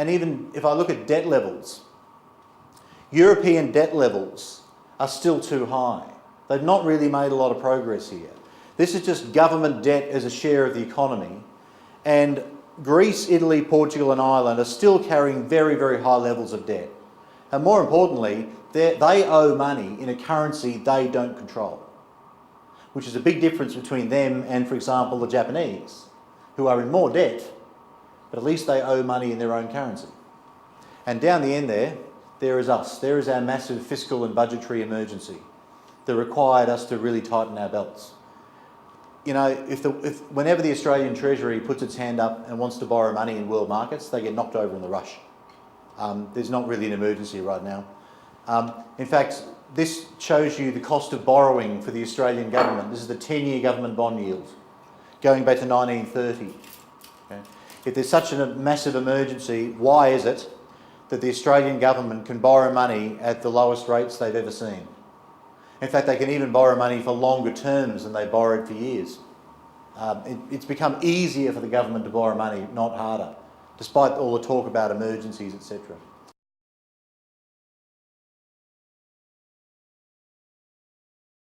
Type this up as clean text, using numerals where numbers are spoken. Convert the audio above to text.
And even if I look at debt levels, European debt levels are still too high. They've not really made a lot of progress here. This is just government debt as a share of the economy, and Greece, Italy, Portugal and Ireland are still carrying very, very high levels of debt. And more importantly, they owe money in a currency they don't control, which is a big difference between them and, for example, the Japanese, who are in more debt, but at least they owe money in their own currency. And down the end there is us. There is our massive fiscal and budgetary emergency that required us to really tighten our belts. You know, whenever the Australian Treasury puts its hand up and wants to borrow money in world markets, they get knocked over in the rush. There's not really an emergency right now. In fact, this shows you the cost of borrowing for the Australian government. This is the 10-year government bond yield, going back to 1930. Okay? If there's such a massive emergency, why is it that the Australian government can borrow money at the lowest rates they've ever seen? In fact, they can even borrow money for longer terms than they borrowed for years. It's become easier for the government to borrow money, not harder, despite all the talk about emergencies, etc.